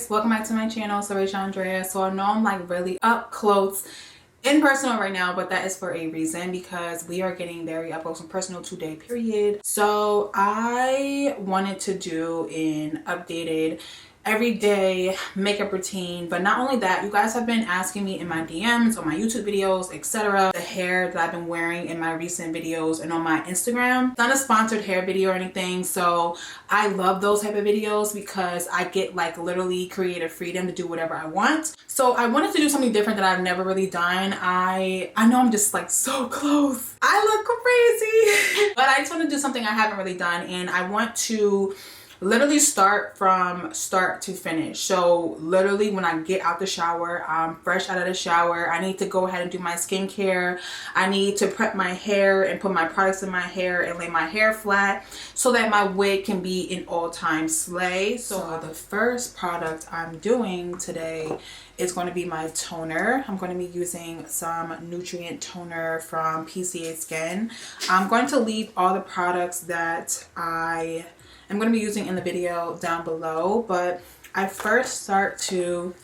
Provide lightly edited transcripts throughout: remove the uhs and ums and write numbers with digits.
welcome back to my channel. It's Laurasia Andrea. So I know I'm like really up close and personal right now, but that is for a reason, because we are getting very up close and personal today, period. So I wanted to do an updated everyday makeup routine, but not only that, you guys have been asking me in my DMs, on my YouTube videos, etc., the hair that I've been wearing in my recent videos and on my Instagram. It's not a sponsored hair video or anything, so I love those type of videos because I get like literally creative freedom to do whatever I want. So I wanted to do something different that I've never really done. I know I'm just like so close, I look crazy but I just want to do something I haven't really done, and I want to literally start from start to finish. So literally when I get out the shower, I'm fresh out of the shower, I need to go ahead and do my skincare. I need to prep my hair and put my products in my hair and lay my hair flat so that my wig can be in all-time slay. So the first product I'm doing today is going to be my toner. I'm going to be using some nutrient toner from PCA Skin. I'm going to leave all the products that I'm going to be using in the video down below, but I first start to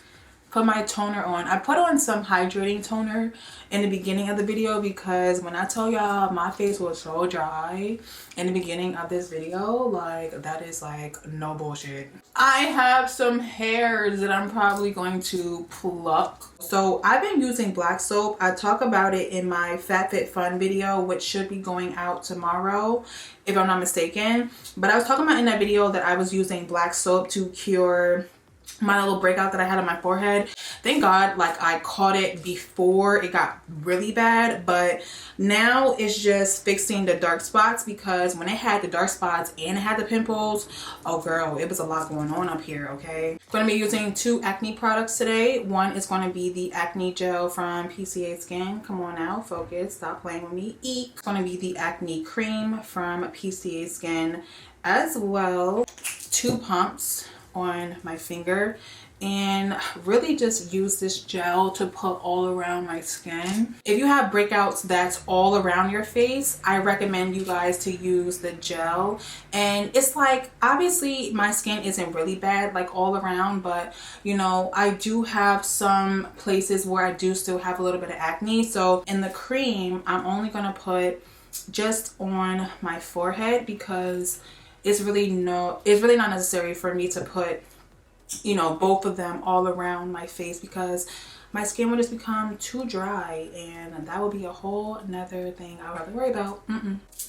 put my toner on. I put on some hydrating toner in the beginning of the video because when I tell y'all my face was so dry in the beginning of this video, like that is like no bullshit. I have some hairs that I'm probably going to pluck. So I've been using black soap. I talk about it in my FabFitFun video, which should be going out tomorrow if I'm not mistaken. But I was talking about in that video that I was using black soap to cure my little breakout that I had on my forehead. Thank God, like I caught it before it got really bad, but now it's just fixing the dark spots, because when it had the dark spots and it had the pimples, oh girl, it was a lot going on up here. Okay, I'm going to be using two acne products today. One is going to be the acne gel from PCA Skin. Come on now, focus, stop playing with me. It's going to be the acne cream from PCA Skin as well. 2 pumps on my finger, and really just use this gel to put all around my skin. If you have breakouts that's all around your face, I recommend you guys to use the gel. And it's like, obviously my skin isn't really bad like all around, but you know, I do have some places where I do still have a little bit of acne. So in the cream, I'm only gonna put just on my forehead because it's really not necessary for me to put, you know, both of them all around my face, because my skin would just become too dry and that would be a whole nother thing I would have to worry about.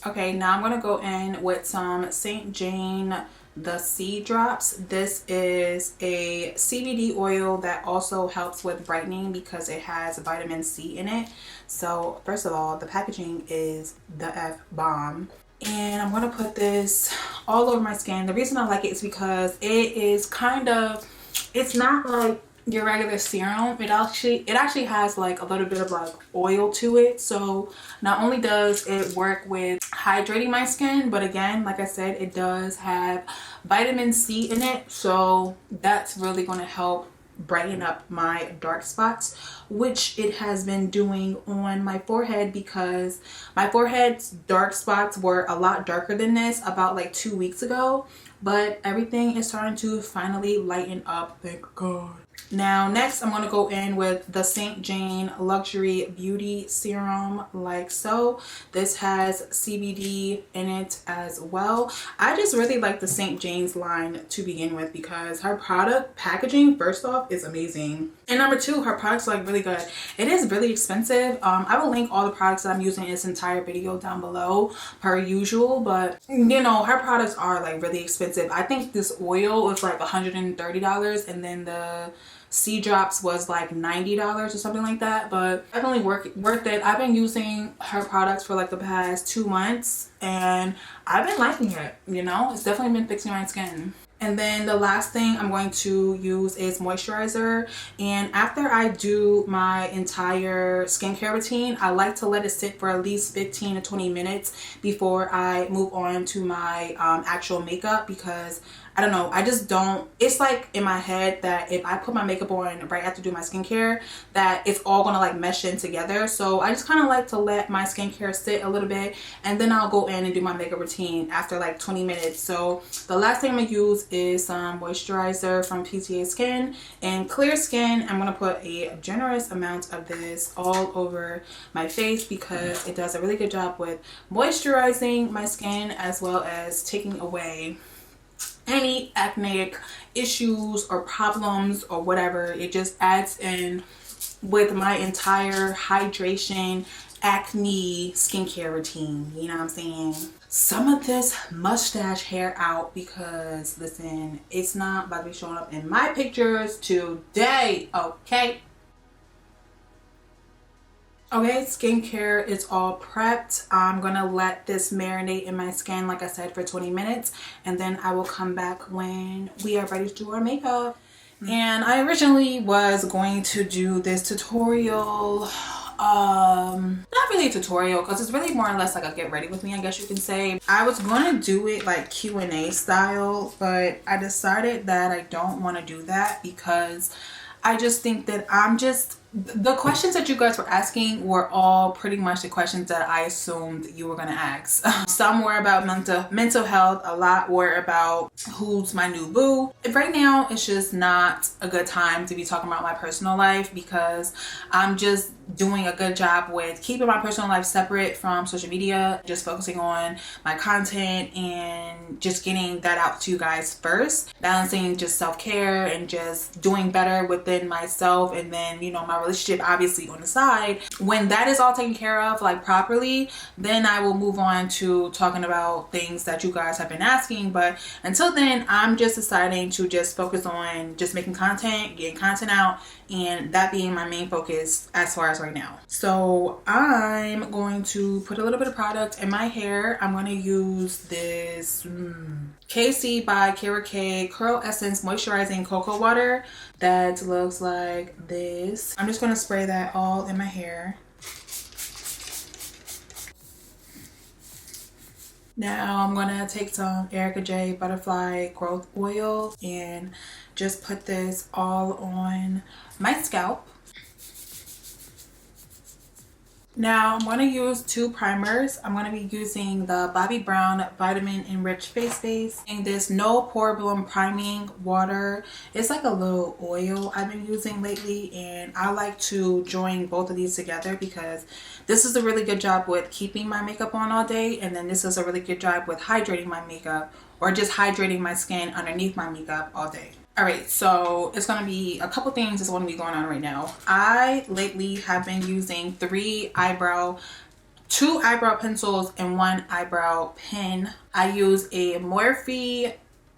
Okay, now I'm gonna go in with some St. Jane the C drops. This is a CBD oil that also helps with brightening because it has vitamin C in it. So first of all, the packaging is the F bomb. And I'm going to put this all over my skin. The reason I like it is because it is kind of, it's not like your regular serum. It actually has like a little bit of like oil to it. So not only does it work with hydrating my skin, but again, like I said, it does have vitamin C in it. So that's really going to help brighten up my dark spots, which it has been doing on my forehead, because my forehead's dark spots were a lot darker than this about like 2 weeks ago, but everything is starting to finally lighten up, thank God. Now next I'm going to go in with the St. Jane Luxury Beauty Serum, like so. This has CBD in it as well. I just really like the St. Jane's line to begin with because her product packaging, first off, is amazing, and number two, her products are like really good. It is really expensive. I will link all the products that I'm using in this entire video down below per usual, but you know, her products are like really expensive. I think this oil was like $130, and then the C drops was like $90 or something like that, but definitely worth it. I've been using her products for like the past 2 months and I've been liking it, you know. It's definitely been fixing my skin. And then the last thing I'm going to use is moisturizer. And after I do my entire skincare routine, I like to let it sit for at least 15 to 20 minutes before I move on to my actual makeup, because I don't know, I just don't, it's like in my head that if I put my makeup on right after doing my skincare, that it's all gonna like mesh in together. So I just kind of like to let my skincare sit a little bit, and then I'll go in and do my makeup routine after like 20 minutes. So the last thing I'm gonna use is some moisturizer from PTA Skin. And clear skin, I'm gonna put a generous amount of this all over my face because it does a really good job with moisturizing my skin as well as taking away any acneic issues or problems or whatever. It just adds in with my entire hydration acne skincare routine, you know what I'm saying? Some of this mustache hair out because listen, it's not about to be showing up in my pictures today, okay? Okay, skincare is all prepped. I'm gonna let this marinate in my skin, like I said, for 20 minutes, and then I will come back when we are ready to do our makeup. And I originally was going to do this tutorial, not really a tutorial because it's really more or less like a get ready with me, I guess you can say. I was gonna do it like Q&A style, but I decided that I don't want to do that because I just think that the questions that you guys were asking were all pretty much the questions that I assumed you were going to ask. Some were about mental health, a lot were about who's my new boo. Right now, it's just not a good time to be talking about my personal life because I'm just doing a good job with keeping my personal life separate from social media, just focusing on my content and just getting that out to you guys first, balancing just self-care and just doing better within myself, and then, you know, my relationship obviously on the side. When that is all taken care of like properly, then I will move on to talking about things that you guys have been asking. But until then, I'm just deciding to just focus on just making content, getting content out, and that being my main focus as far as right now. So I'm going to put a little bit of product in my hair. I'm going to use this KC by Kara K Curl Essence Moisturizing Cocoa Water that looks like this. I'm just going to spray that all in my hair. Now I'm going to take some Erica J Butterfly Growth Oil and just put this all on my scalp. Now I'm going to use two primers. I'm going to be using the Bobbi Brown Vitamin Enriched Face Base and this No Problem Priming Water. It's like a little oil I've been using lately, and I like to join both of these together because this is a really good job with keeping my makeup on all day, and then this is a really good job with hydrating my makeup or just hydrating my skin underneath my makeup all day. Alright, so it's going to be a couple things that's going to be going on right now. I lately have been using two eyebrow pencils and one eyebrow pen. I use a Morphe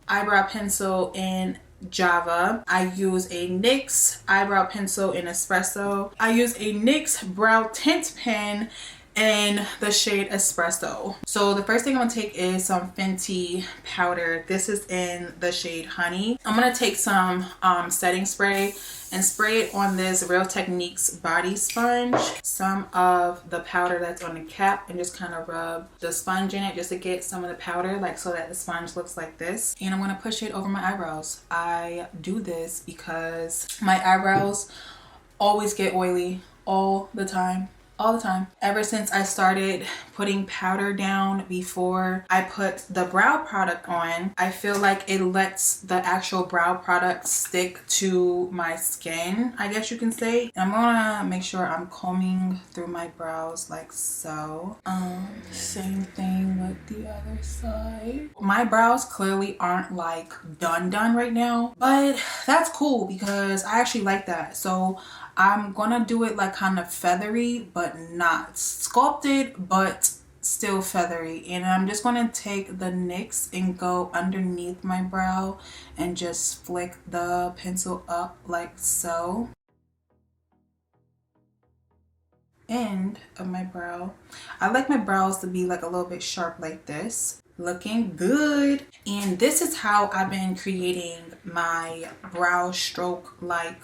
eyebrow pencil in Java. I use a NYX eyebrow pencil in Espresso. I use a NYX brow tint pen in the shade Espresso. So the first thing I'm gonna take is some Fenty powder. This is in the shade Honey. I'm gonna take some setting spray and spray it on this Real Techniques body sponge, some of the powder that's on the cap, and just kind of rub the sponge in it just to get some of the powder, like so that the sponge looks like this. And I'm gonna push it over my eyebrows. I do this because my eyebrows always get oily all the time. Ever since I started putting powder down before I put the brow product on, I feel like it lets the actual brow product stick to my skin, I guess you can say. I'm gonna make sure I'm combing through my brows like so. Same thing with the other side. My brows clearly aren't like done right now, but that's cool because I actually like that. So I'm gonna do it like kind of feathery, but not sculpted, but still feathery. And I'm just gonna take the NYX and go underneath my brow and just flick the pencil up like so. End of my brow. I like my brows to be like a little bit sharp like this. Looking good. And this is how I've been creating my brow stroke, like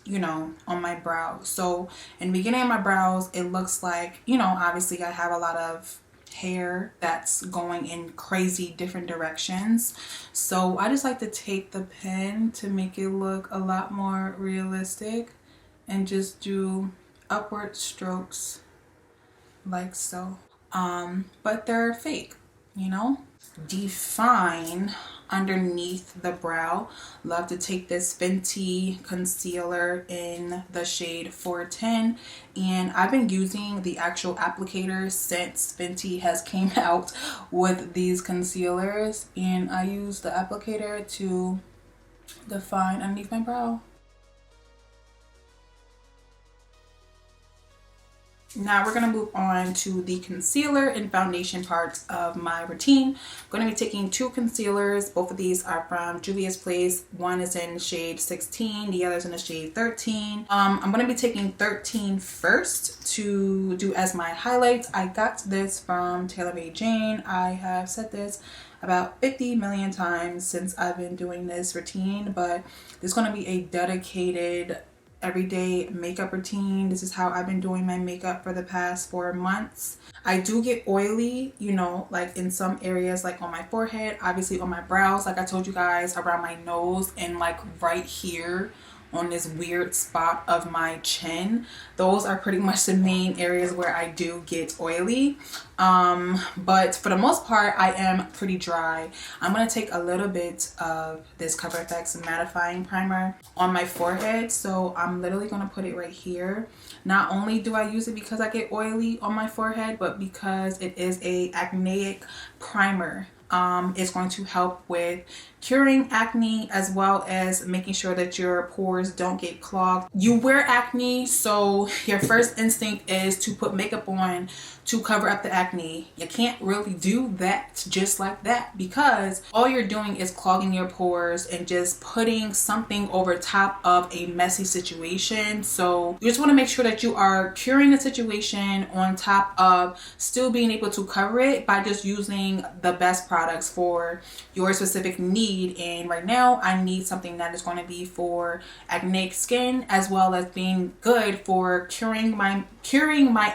you know, on my brows. So in the beginning of my brows, it looks like, you know, obviously I have a lot of hair that's going in crazy different directions. So I just like to take the pen to make it look a lot more realistic and just do upward strokes like so. But they're fake, you know. Define underneath the brow. Love to take this Fenty concealer in the shade 410, and I've been using the actual applicator since Fenty has came out with these concealers, and I use the applicator to define underneath my brow. Now we're going to move on to the concealer and foundation parts of my routine. I'm going to be taking two concealers. Both of these are from Juvia's Place. One is in shade 16, the other is in the shade 13. I'm going to be taking 13 first to do as my highlights. I got this from Taylor Made Jane. I have said this about 50 million times since I've been doing this routine, but there's going to be a dedicated everyday makeup routine. This is how I've been doing my makeup for the past 4 months. I do get oily, you know, like in some areas, like on my forehead, obviously on my brows, like I told you guys, around my nose, and like right here on this weird spot of my chin. Those are pretty much the main areas where I do get oily. But for the most part, I am pretty dry. I'm going to take a little bit of this Cover FX mattifying primer on my forehead. So I'm literally going to put it right here. Not only do I use it because I get oily on my forehead, but because it is a acneic primer. It's going to help with curing acne as well as making sure that your pores don't get clogged. You wear acne, so your first instinct is to put makeup on to cover up the acne. You can't really do that just like that, because all you're doing is clogging your pores and just putting something over top of a messy situation. So you just want to make sure that you are curing the situation on top of still being able to cover it by just using the best products for your specific need. And right now I need something that is going to be for acneic skin, as well as being good for curing my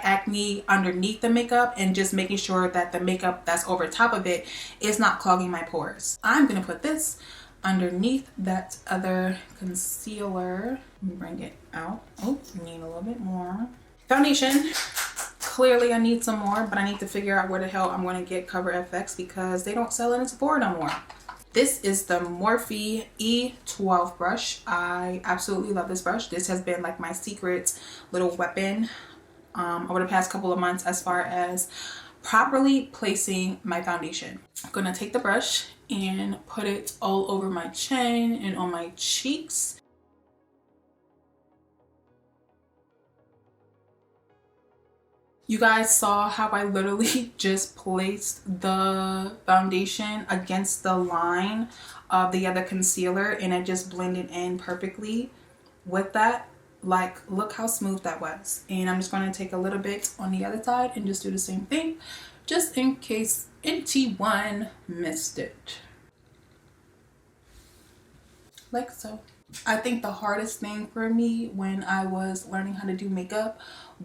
acne underneath the makeup, and just making sure that the makeup that's over top of it is not clogging my pores. I'm gonna put this underneath that other concealer. Let me bring it out. Oh, I need a little bit more foundation. Clearly I need some more, but I need to figure out where the hell I'm going to get Cover FX, because they don't sell it in Sephora no more. This is the Morphe E12 brush. I absolutely love this brush. This has been like my secret little weapon over the past couple of months as far as properly placing my foundation. I'm going to take the brush and put it all over my chin and on my cheeks. You guys saw how I literally just placed the foundation against the line of the other concealer, and it just blended in perfectly with that. Like, look how smooth that was. And I'm just going to take a little bit on the other side and just do the same thing, just in case NT1 missed it. Like so. I think the hardest thing for me when I was learning how to do makeup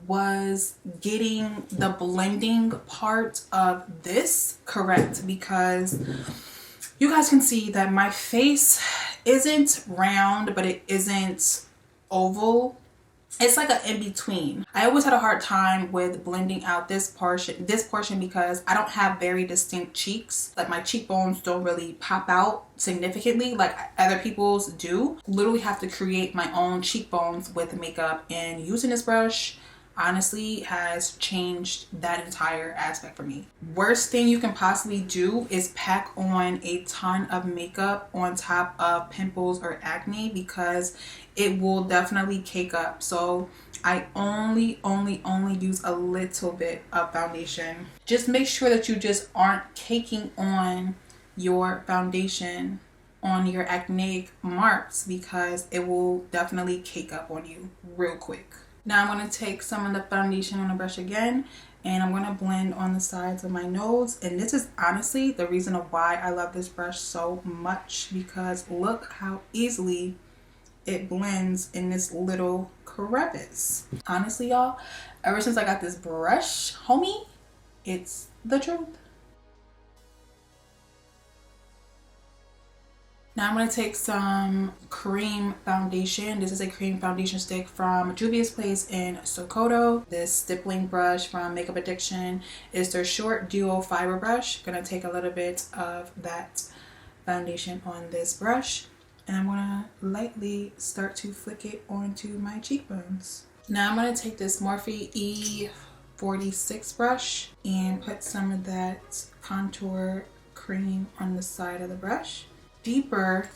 was getting the blending part of this correct, because you guys can see that my face isn't round, but it isn't oval. It's like an in-between. I always had a hard time with blending out this portion because I don't have very distinct cheeks. Like, my cheekbones don't really pop out significantly like other people's do. Literally have to create my own cheekbones with makeup, and using this brush honestly has changed that entire aspect for me. Worst thing you can possibly do is pack on a ton of makeup on top of pimples or acne, because it will definitely cake up. So I only use a little bit of foundation. Just make sure that you just aren't caking on your foundation on your acneic marks, because it will definitely cake up on you real quick. Now I'm going to take some of the foundation on the brush again, and I'm going to blend on the sides of my nose. And this is honestly the reason of why I love this brush so much, because look how easily it blends in this little crevice. Honestly, y'all, ever since I got this brush, homie, It's the truth. Now I'm going to take some cream foundation. This is a cream foundation stick from Juvia's Place in Sokoto. This stippling brush from Makeup Addiction is their short duo fiber brush. I'm going to take a little bit of that foundation on this brush, and I'm going to lightly start to flick it onto my cheekbones. Now I'm going to take this Morphe E46 brush and put some of that contour cream on the side of the brush. Deeper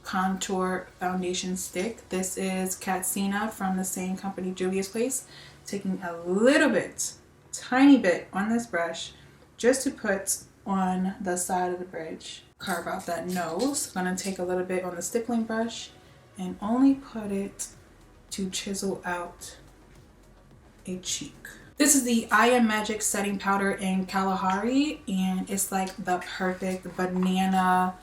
contour foundation stick. This is Katsina from the same company, Juvia's Place. Taking a little bit, tiny bit on this brush just to put on the side of the bridge. Carve out that nose. I'm going to take a little bit on the stippling brush and only put it to chisel out a cheek. This is the I Am Magic setting powder in Kalahari, and it's like the perfect banana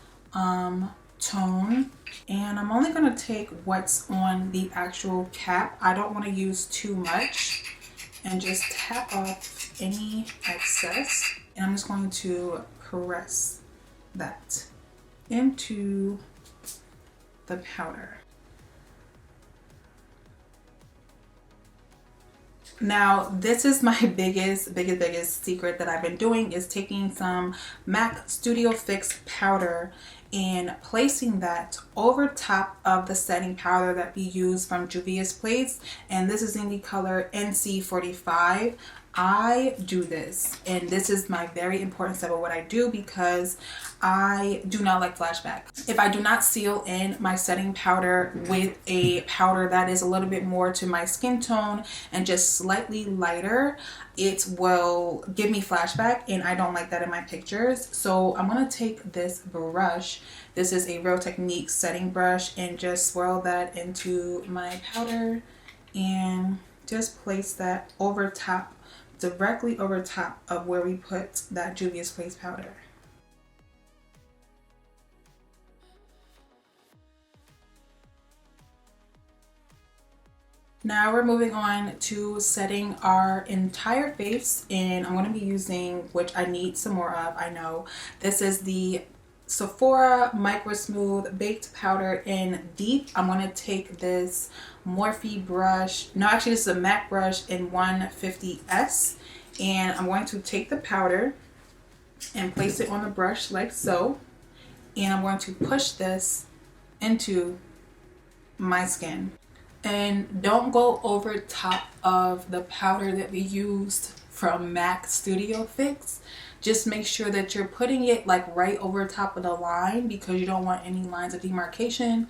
tone, and I'm only going to take what's on the actual cap. I don't want to use too much, and just tap off any excess, and I'm just going to press that into the powder. Now, this is my biggest secret that I've been doing, is taking some MAC Studio Fix powder and placing that over top of the setting powder that we use from Juvia's Place, and this is in the color NC45. I do this, and this is my very important step of what I do, because I do not like flashback. If I do not seal in my setting powder with a powder that is a little bit more to my skin tone and just slightly lighter, it will give me flashback, and I don't like that in my pictures. So I'm going to take this brush. This is a Real Technique setting brush, and just swirl that into my powder and just place that over top, directly over top of where we put that Juvia's Place powder. Now we're moving on to setting our entire face, and I'm going to be using, which I need some more of, I know. This is the Sephora Microsmooth Baked Powder in Deep. I'm going to take this Morphe brush, no, actually this is a MAC brush in 150S, and I'm going to take the powder and place it on the brush like so, and I'm going to push this into my skin. And don't go over top of the powder that we used from MAC Studio Fix. Just make sure that you're putting it like right over top of the line, because you don't want any lines of demarcation,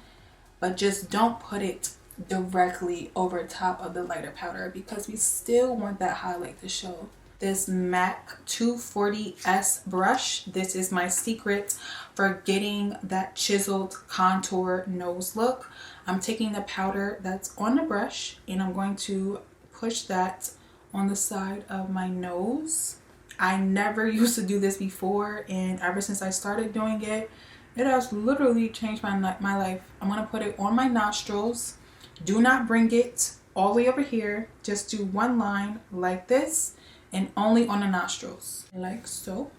but just don't put it directly over top of the lighter powder, because we still want that highlight to show. This MAC 240S brush, this is my secret for getting that chiseled contour nose look. I'm taking the powder that's on the brush, and I'm going to push that on the side of my nose. I never used to do this before, and ever since I started doing it, it has literally changed my life. I'm going to put it on my nostrils. Do not bring it all the way over here. Just do one line like this, and only on the nostrils, like so.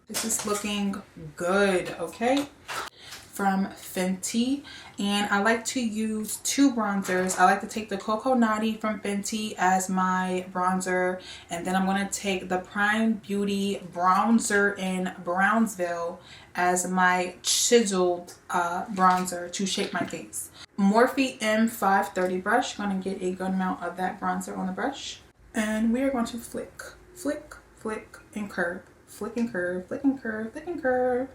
This is looking good, okay? From Fenty, and I like to use two bronzers. I like to take the Coco Naughty from Fenty as my bronzer, and then I'm going to take the Prime Beauty bronzer in Brownsville as my chiseled bronzer to shape my face. Morphe M530 brush. Going to get a good amount of that bronzer on the brush, and we are going to flick, flick, flick, and curve. Flick and curve, flick and curve, flick and curve.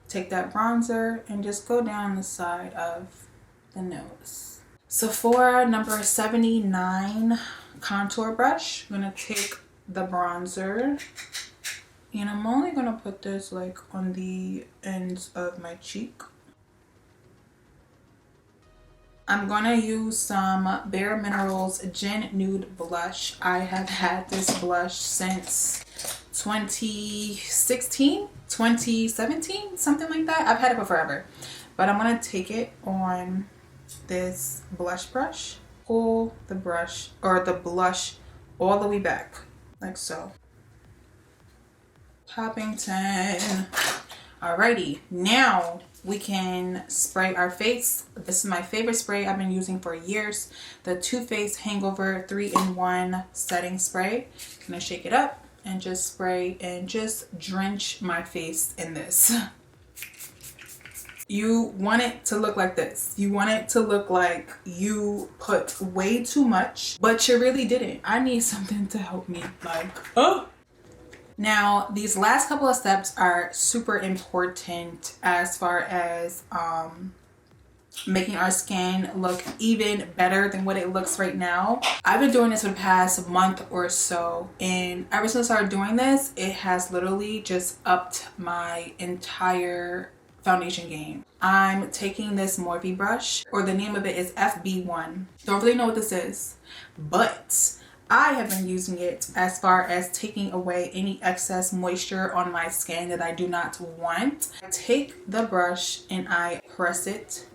Take that bronzer and just go down the side of the nose. Sephora number 79 contour brush. I'm going to take the bronzer, and I'm only going to put this like on the ends of my cheek. I'm going to use some Bare Minerals Gin Nude Blush. I have had this blush since 2016, 2017, something like that. I've had it for forever. But I'm going to take it on this blush brush, pull the brush or the blush all the way back, like so. Poppington. Alrighty, now we can spray our face. This is my favorite spray I've been using for years. The Too Faced Hangover 3-in-1 setting spray. I'm gonna shake it up and just spray and just drench my face in this. You want it to look like this. You want it to look like you put way too much, but you really didn't. I need something to help me, like, oh. Now, these last couple of steps are super important as far as making our skin look even better than what it looks right now. I've been doing this for the past month or so, and ever since I started doing this, it has literally just upped my entire foundation game. I'm taking this Morphe brush, or the name of it is FB1. Don't really know what this is, but I have been using it as far as taking away any excess moisture on my skin that I do not want. I take the brush and I press it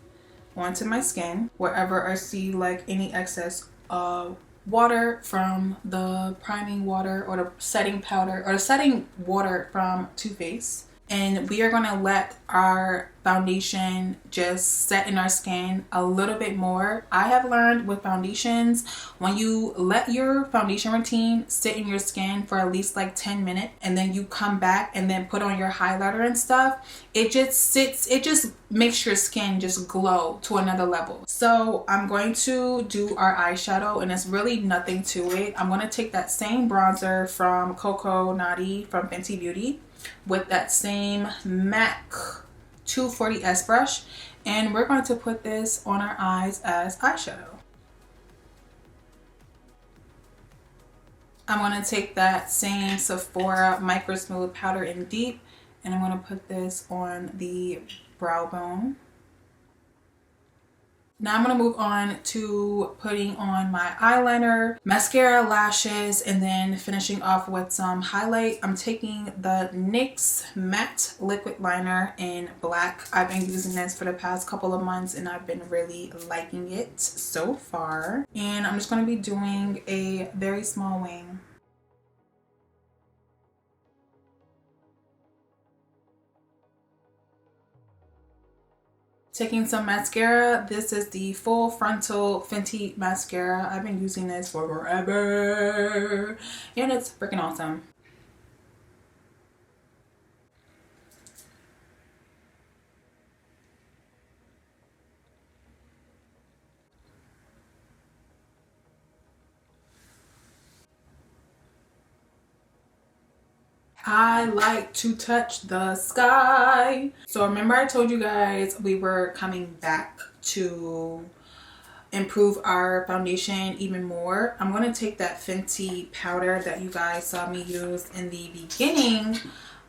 onto my skin wherever I see like any excess water from the priming water or the setting powder or the setting water from Too Faced. And we are going to let our foundation just set in our skin a little bit more. I have learned with foundations, when you let your foundation routine sit in your skin for at least like 10 minutes and then you come back and then put on your highlighter and stuff, it just sits, it just makes your skin just glow to another level. So I'm going to do our eyeshadow, and it's really nothing to it. I'm going to take that same bronzer from Coco Naughty from Fenty Beauty with that same MAC 240S brush, and we're going to put this on our eyes as eyeshadow. I'm going to take that same Sephora microsmooth powder in deep, and I'm going to put this on the brow bone. Now I'm going to move on to putting on my eyeliner, mascara, lashes, and then finishing off with some highlight. I'm taking the NYX Matte Liquid Liner in black. I've been using this for the past couple of months and I've been really liking it so far. And I'm just going to be doing a very small wing. Taking some mascara. This is the Full Frontal Fenty mascara. I've been using this for forever and it's freaking awesome. I like to touch the sky. So remember I told you guys we were coming back to improve our foundation even more. I'm going to take that Fenty powder that you guys saw me use in the beginning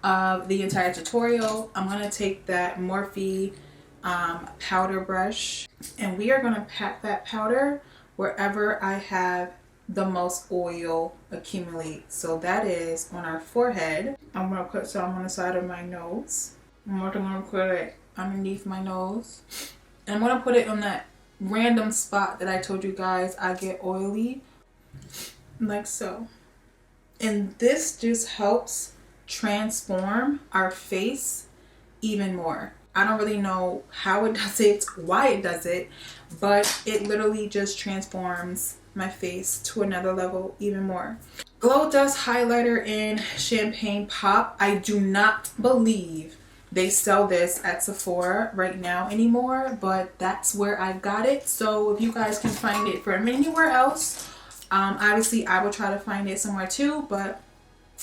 of the entire tutorial. I'm going to take that Morphe powder brush, and we are going to pat that powder wherever I have the most oil accumulate. So that is on our forehead. I'm going to put some on the side of my nose. I'm also going to put it underneath my nose. And I'm going to put it on that random spot that I told you guys I get oily, like so. And this just helps transform our face even more. I don't really know how it does it, why it does it, but it literally just transforms my face to another level even more. Glow Dust highlighter in Champagne Pop. I do not believe they sell this at Sephora right now anymore, but that's where I got it. So if you guys can find it from anywhere else, obviously I will try to find it somewhere too, but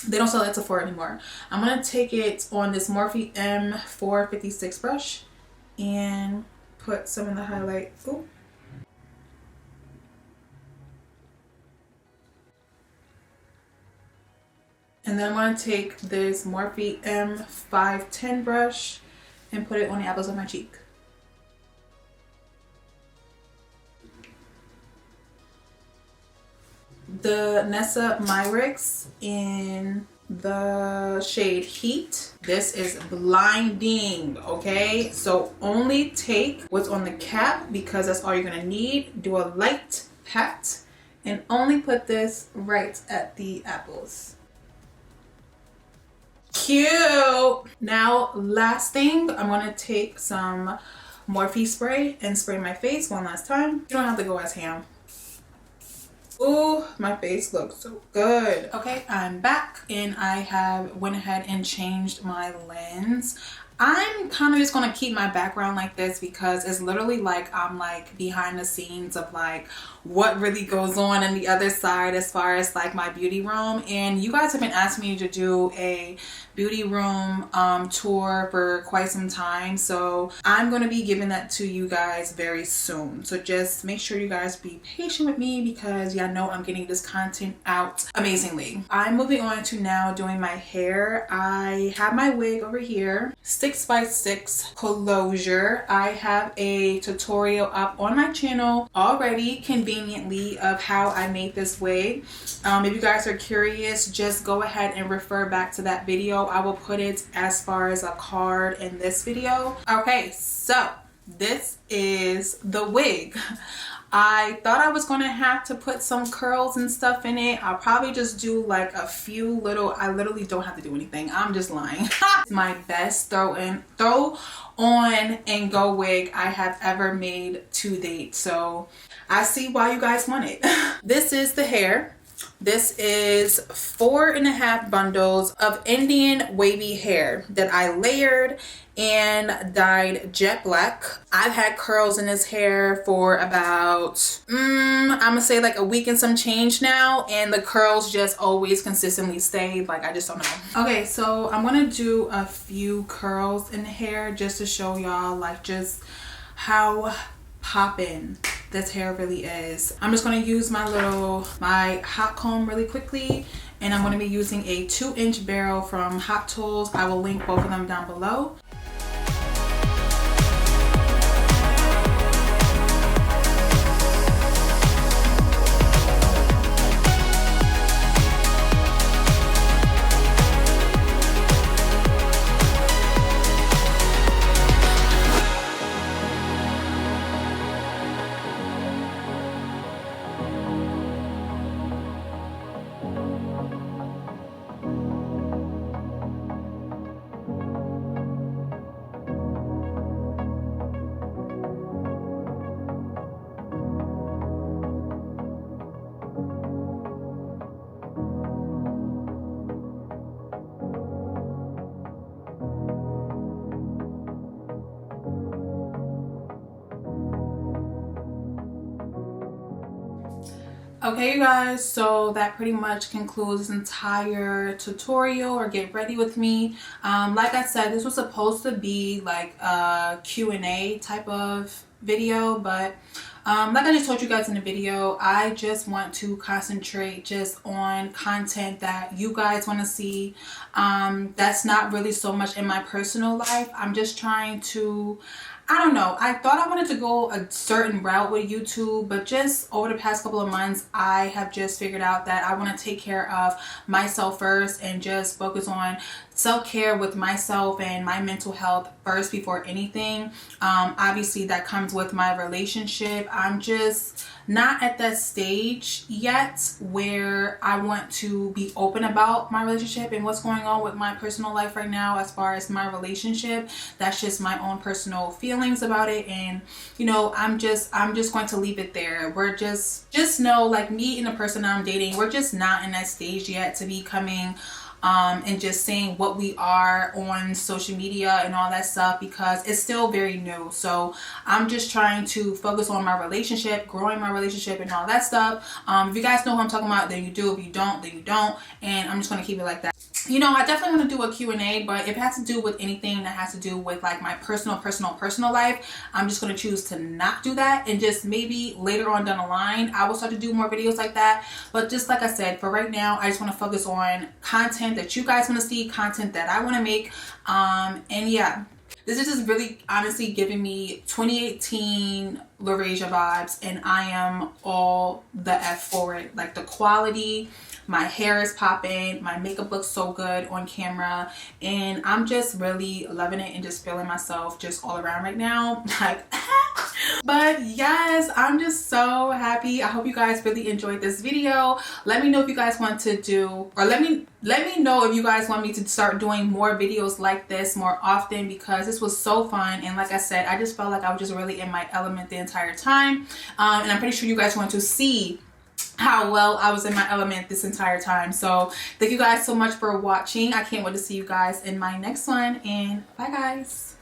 they don't sell it at Sephora anymore. I'm going to take it on this Morphe M456 brush and put some in the highlight. Ooh. And then I'm going to take this Morphe M510 brush and put it on the apples of my cheek. The Nessa Myrix in the shade Heat. This is blinding, okay? So only take what's on the cap because that's all you're going to need. Do a light kept and only put this right at the apples. Cute. Now, last thing, I'm gonna take some Morphe spray and spray my face one last time. You don't have to go as ham. Ooh, my face looks so good. Okay, I'm back and I have went ahead and changed my lens. I'm kind of just gonna keep my background like this because it's literally like I'm like behind the scenes of like what really goes on the other side as far as like my beauty room. And you guys have been asking me to do a beauty room tour for quite some time, so I'm going to be giving that to you guys very soon. So just make sure you guys be patient with me because y'all know I'm getting this content out amazingly. I'm moving on to now doing my hair. I have my wig over here, 6x6 closure. I have a tutorial up on my channel already conveniently of how I made this wig. If you guys are curious, just go ahead and refer back to that video. I will put it as far as a card in this video. Okay, so this is the wig. I thought I was gonna have to put some curls and stuff in it. I'll probably just do like a few little, I literally don't have to do anything. I'm just lying. It's my best throw on and go wig I have ever made to date. So I see why you guys want it. This is the hair. This is 4.5 bundles of Indian wavy hair that I layered and dyed jet black. I've had curls in this hair for about, I'm gonna say like a week and some change now, and the curls just always consistently stay, like I just don't know. Okay, so I'm gonna do a few curls in the hair just to show y'all like just how poppin' this hair really is. I'm just going to use my hot comb really quickly, and I'm going to be using a 2-inch barrel from Hot Tools. I will link both of them down below. Okay, you guys, so that pretty much concludes this entire tutorial or get ready with me. Like I said, this was supposed to be like a Q&A type of video, but like I just told you guys in the video, I just want to concentrate just on content that you guys want to see. That's not really so much in my personal life. I'm just trying to, I don't know, I thought I wanted to go a certain route with YouTube, but just over the past couple of months, I have just figured out that I want to take care of myself first and just focus on self-care with myself and my mental health first before anything. Obviously that comes with my relationship. I'm just not at that stage yet where I want to be open about my relationship and what's going on with my personal life right now as far as my relationship. That's just my own personal feelings about it, and you know, I'm just going to leave it there. We're just know, like, me and the person that I'm dating, we're just not in that stage yet to be coming and just saying what we are on social media and all that stuff, because it's still very new. So I'm just trying to focus on my relationship, growing my relationship and all that stuff. If you guys know who I'm talking about, then you do. If you don't, then you don't. And I'm just going to keep it like that. You know, I definitely want to do a Q&A, but if it has to do with anything that has to do with like my personal life, I'm just going to choose to not do that. And just maybe later on down the line, I will start to do more videos like that. But just like I said, for right now, I just want to focus on content that you guys want to see, content that I want to make. And yeah, this is just really honestly giving me 2018 Laurasia vibes, and I am all the F for it. Like, the quality, my hair is popping, my makeup looks so good on camera, and I'm just really loving it and just feeling myself just all around right now. Like, But yes, I'm just so happy. I hope you guys really enjoyed this video. Let me know if you guys want to do, or let me know if you guys want me to start doing more videos like this more often, because this was so fun. And like I said, I just felt like I was just really in my element the entire time. And I'm pretty sure you guys want to see how well I was in my element this entire time. So thank you guys so much for watching. I can't wait to see you guys in my next one, and bye guys.